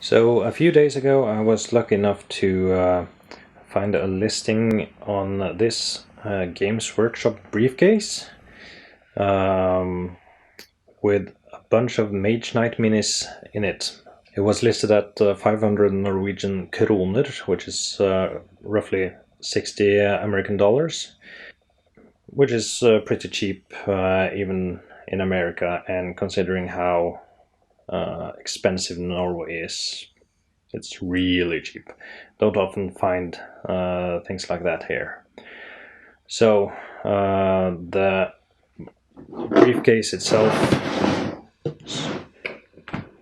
So a few days ago I was lucky enough to find a listing on this Games Workshop briefcase with a bunch of Mage Knight minis in it. It was listed at 500 Norwegian kroner, which is roughly 60 American dollars, which is pretty cheap even in America, and considering how expensive Norway is, it's really cheap. Don't often find things like that here. So the briefcase itself is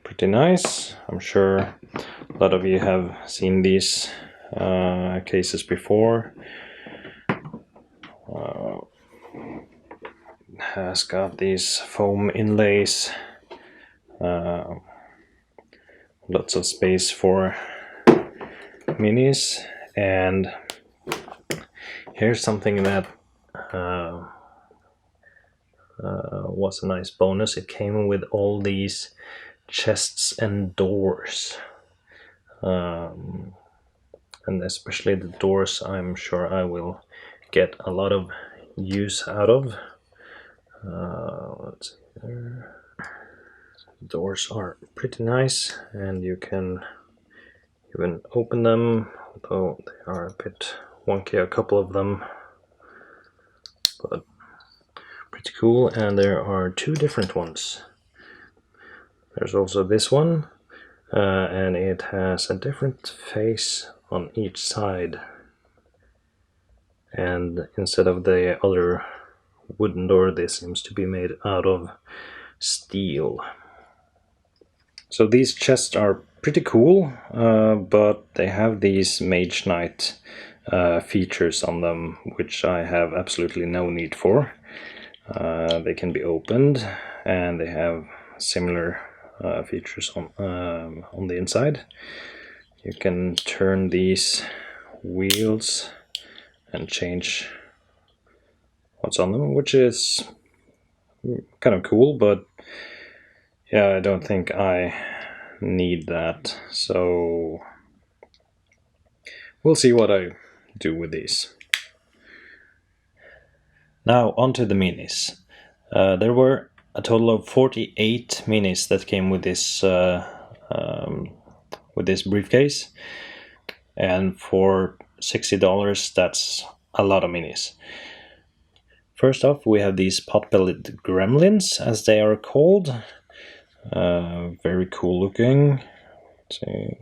pretty nice. I'm sure a lot of you have seen these cases before. Has got these foam inlays, lots of space for minis, and here's something that was a nice bonus. It came with all these chests and doors, and especially the doors I'm sure I will get a lot of use out of. Let's see there. The doors are pretty nice, and you can even open them, although they are a bit wonky, a couple of them, but pretty cool. And there are two different ones. There's also this one, and it has a different face on each side, and instead of the other wooden door, this seems to be made out of steel. So these chests are pretty cool, but they have these Mage Knight features on them, which I have absolutely no need for. They can be opened, and they have similar features on the inside. You can turn these wheels and change what's on them, which is kind of cool, but yeah, I don't think I need that, so we'll see what I do with these. Now onto the minis. There were a total of 48 minis that came with this briefcase, and for $60 that's a lot of minis. First off, we have these pot-bellied gremlins, as they are called. Very cool looking. Let's see.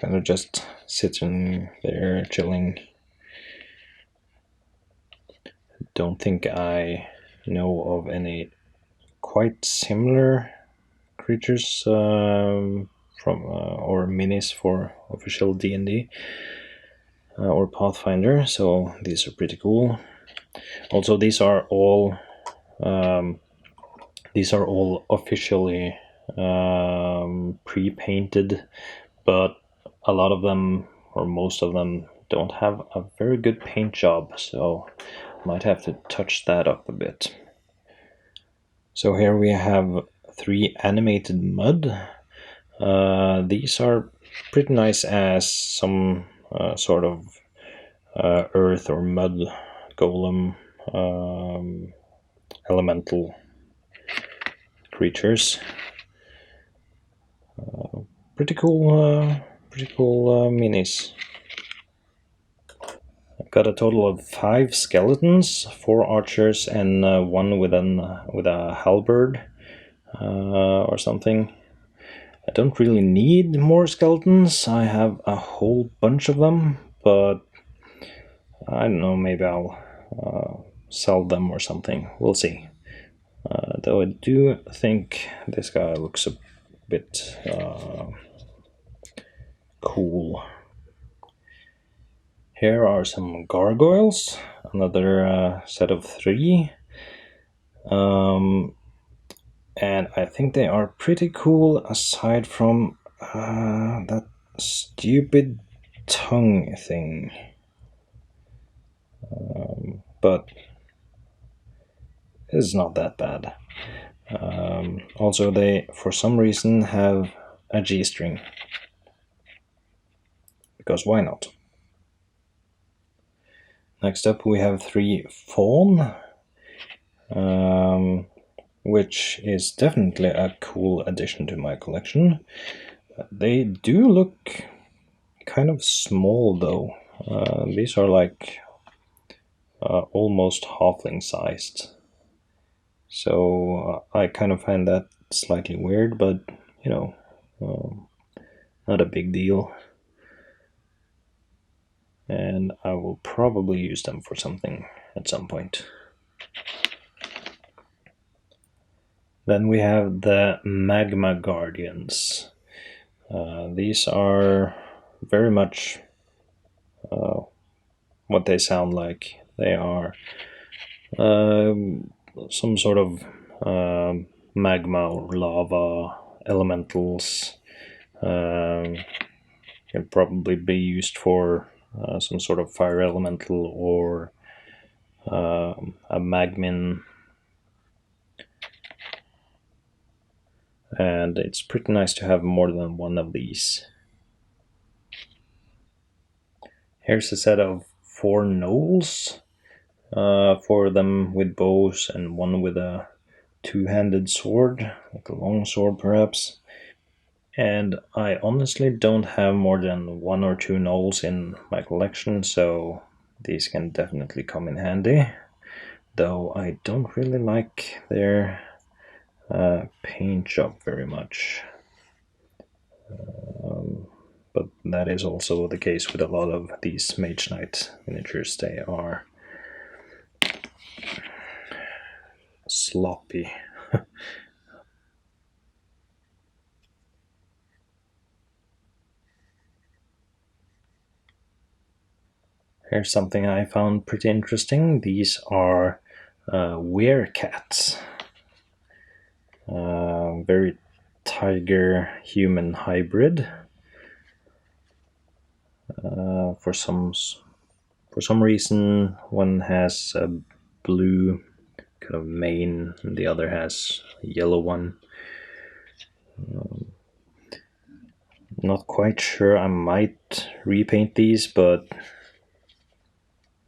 Kind of just sitting there chilling. Don't think I know of any quite similar creatures from or minis for official D&D or Pathfinder, so these are pretty cool. Also, these are all officially pre-painted, but a lot of them, or most of them, don't have a very good paint job, so might have to touch that up a bit. So here we have 3 animated mud. These are pretty nice as some sort of earth or mud golem elemental creatures. Pretty cool minis. I've got a total of 5 skeletons, 4 archers, and 1 with a halberd or something. I don't really need more skeletons. I have a whole bunch of them, but I don't know, maybe I'll sell them or something. We'll see. Though I do think this guy looks a bit cool. Here are some gargoyles, another set of 3. And I think they are pretty cool, aside from that stupid tongue thing. But it's not that bad. Also, they, for some reason, have a G-string. Because why not? Next up we have 3 Fawn, which is definitely a cool addition to my collection. They do look kind of small though. These are like almost halfling sized. So I kind of find that slightly weird, but you know, not a big deal. And I will probably use them for something at some point. Then we have the Magma Guardians. These are very much what they sound like. They are some sort of magma or lava elementals. Can probably be used for some sort of fire elemental or a magmin. And it's pretty nice to have more than one of these. Here's a set of 4 gnolls, 4 of them with bows and 1 with a 2-handed sword, like a long sword perhaps. And I honestly don't have more than 1 or 2 gnolls in my collection, so these can definitely come in handy. Though I don't really like their paint job very much. But that is also the case with a lot of these Mage Knight miniatures. They are sloppy. Here's something I found pretty interesting. These are werecats. Very tiger-human hybrid. For some reason, one has a blue kind of mane, and the other has a yellow one. Not quite sure. I might repaint these, but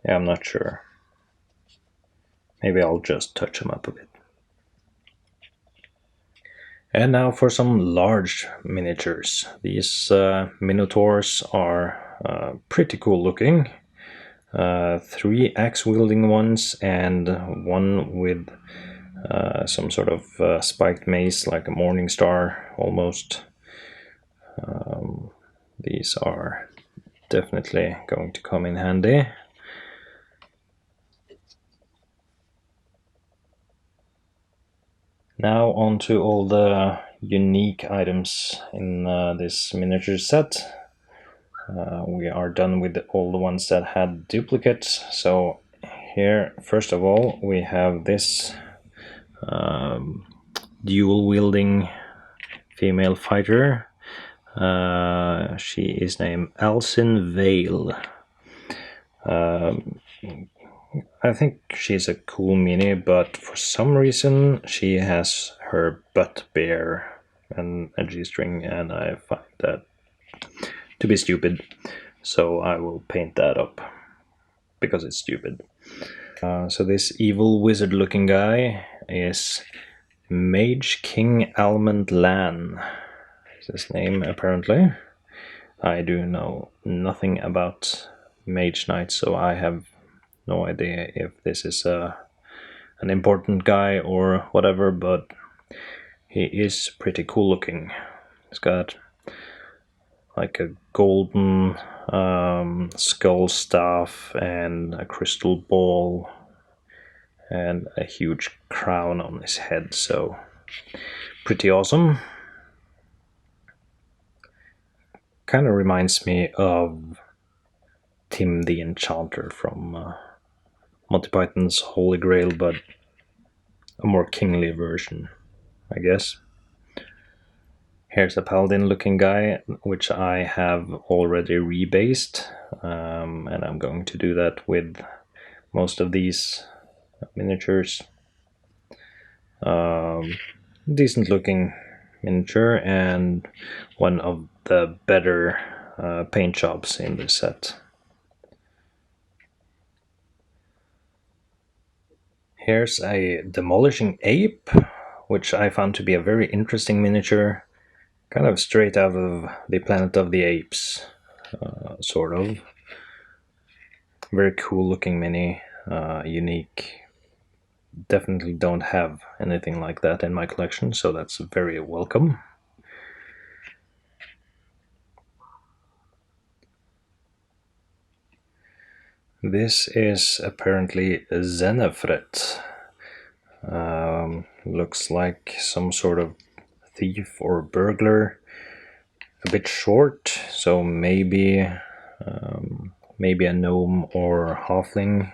yeah, I'm not sure. Maybe I'll just touch them up a bit. And now for some large miniatures. These minotaurs are pretty cool looking. 3 axe-wielding ones and 1 with some sort of spiked mace, like a morning star almost. These are definitely going to come in handy. Now on to all the unique items in this miniature set. We are done with all the ones that had duplicates. So here, first of all, we have this dual-wielding female fighter. She is named Alcyn Vale. I think she's a cool mini, but for some reason she has her butt bare and a G-string, and I find that to be stupid. So I will paint that up because it's stupid. So this evil wizard-looking guy is Mage King Almond Lan. Is his name apparently. I do know nothing about Mage Knight, so I have no idea if this is an important guy or whatever, but he is pretty cool looking. He's got like a golden skull staff and a crystal ball and a huge crown on his head, so pretty awesome. Kind of reminds me of Tim the Enchanter from Monty Python's Holy Grail, but a more kingly version, I guess. Here's a paladin looking guy, which I have already rebased, and I'm going to do that with most of these miniatures. Decent looking miniature and one of the better paint jobs in this set. Here's a Demolishing Ape, which I found to be a very interesting miniature, kind of straight out of the Planet of the Apes, sort of. Very cool looking mini, unique. Definitely don't have anything like that in my collection, so that's very welcome. This is apparently Zenefret. Looks like some sort of thief or burglar. A bit short, so maybe a gnome or halfling.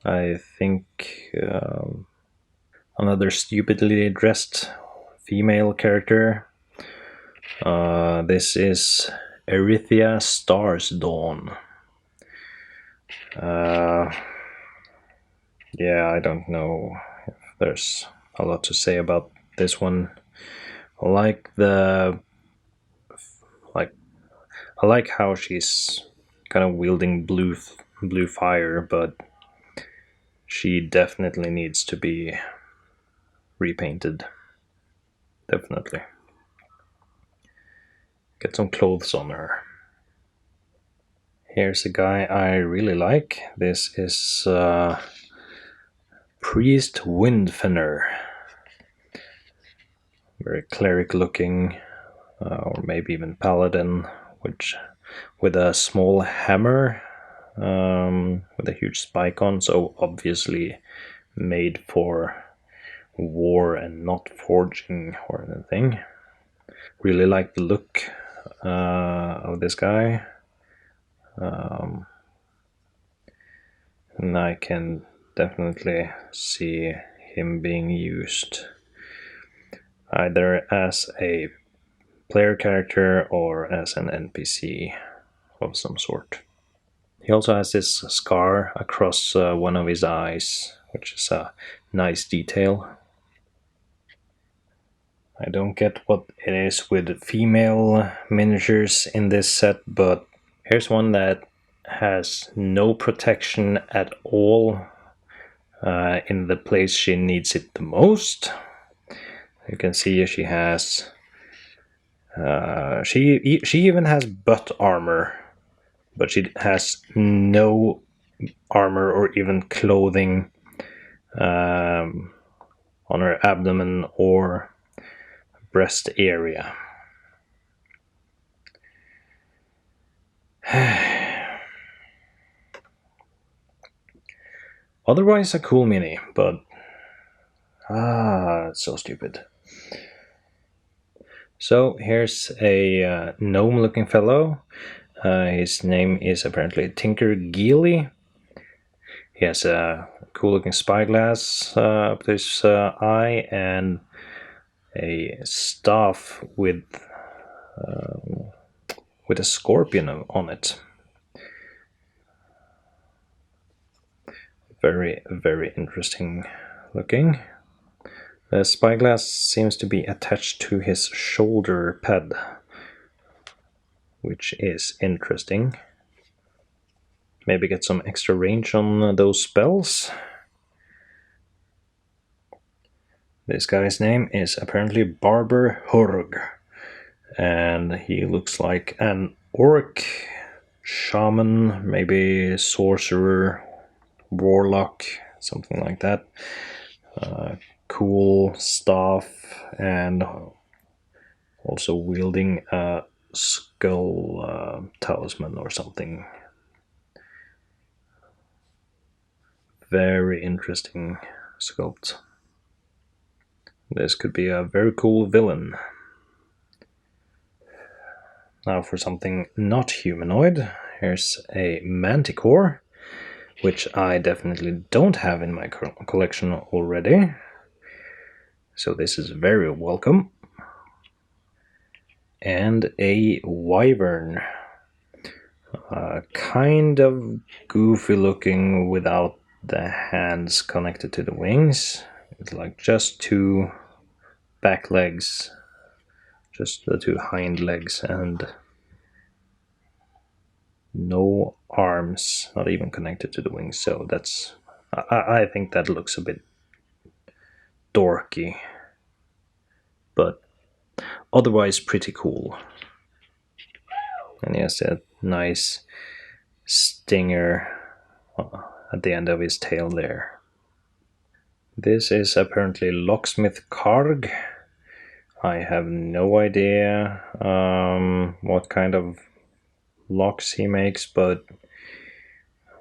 I think another stupidly dressed female character. This is Erythia Stars Dawn. Yeah, I don't know if there's a lot to say about this one. I like how she's kind of wielding blue fire, but she definitely needs to be repainted. Definitely. Get some clothes on her. Here's a guy I really like. This is Priest Windfenner. Very cleric looking, or maybe even paladin, with a small hammer with a huge spike on, so obviously made for war and not forging or anything. Really like the look of this guy. And I can definitely see him being used either as a player character or as an NPC of some sort. He also has this scar across one of his eyes, which is a nice detail. I don't get what it is with female miniatures in this set, but here's one that has no protection at all in the place she needs it the most. You can see she has she even has butt armor, but she has no armor or even clothing on her abdomen or breast area. Otherwise a cool mini, but it's so stupid. So here's a gnome looking fellow. His name is apparently Tinker Geely. He has a cool looking spyglass up to his eye and a staff with a scorpion on it. Very, very interesting looking. The spyglass seems to be attached to his shoulder pad, which is interesting. Maybe get some extra range on those spells. This guy's name is apparently Barber Hurg, and he looks like an orc, shaman, maybe sorcerer, warlock, something like that. Cool staff, and also wielding a skull talisman or something. Very interesting sculpt. This could be a very cool villain. Now for something not humanoid, here's a manticore, which I definitely don't have in my collection already. So this is very welcome. And a wyvern. Kind of goofy looking without the hands connected to the wings. It's like just two back legs, just the two hind legs, and no arms, not even connected to the wings. So that's, I think that looks a bit dorky, but otherwise pretty cool. And he has that nice stinger at the end of his tail there. This is apparently Locksmith Karg. I have no idea what kind of locks he makes, but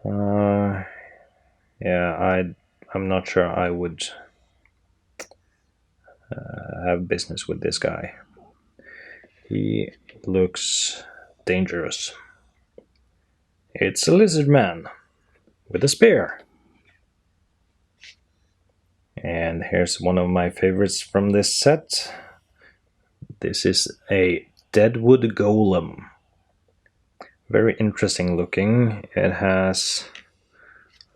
yeah, I'm not sure I would have business with this guy. He looks dangerous. It's a lizard man with a spear. And here's one of my favorites from this set. This is a Deadwood Golem. Very interesting looking. It has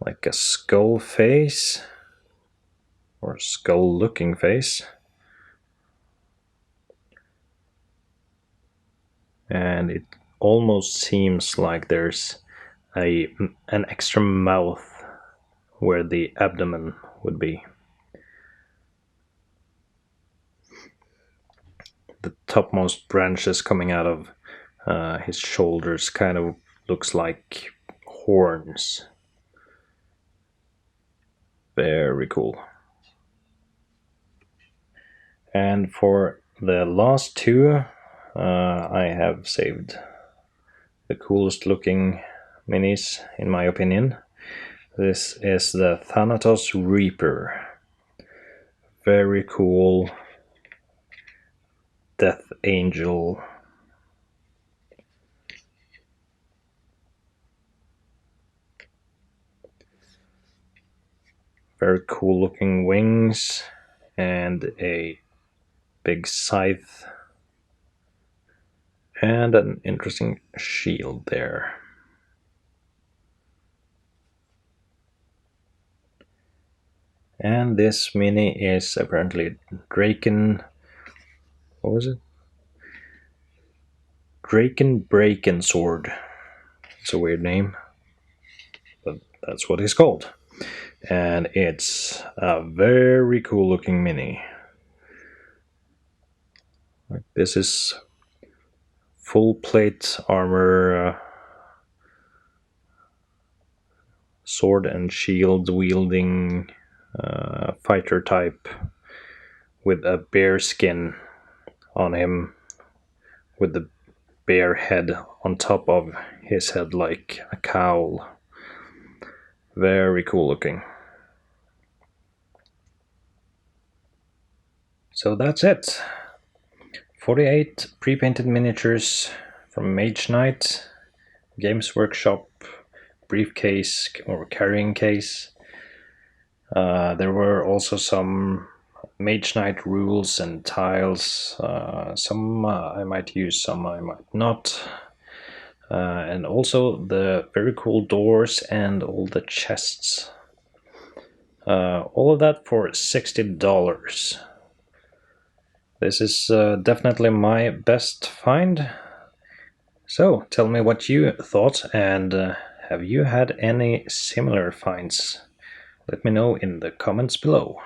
like a skull face, or skull looking face. And it almost seems like there's an extra mouth where the abdomen would be. The topmost branches coming out of his shoulders kind of looks like horns. Very cool. And for the last two, I have saved the coolest looking minis, in my opinion. This is the Thanatos Reaper. Very cool Death Angel. Very cool looking wings and a big scythe and an interesting shield there. And this mini is apparently Draken. What was it? Draken Braken Sword. It's a weird name, but that's what he's called. And it's a very cool looking mini. This is full plate armor, sword and shield wielding fighter type with a bear skin on him, with the bear head on top of his head like a cowl. Very cool looking. So that's it. 48 pre-painted miniatures from Mage Knight, Games Workshop, briefcase or carrying case. There were also some Mage Knight rules and tiles. Some I might use, some I might not. And also the very cool doors and all the chests. All of that for $60. This is definitely my best find. So tell me what you thought, and have you had any similar finds? Let me know in the comments below.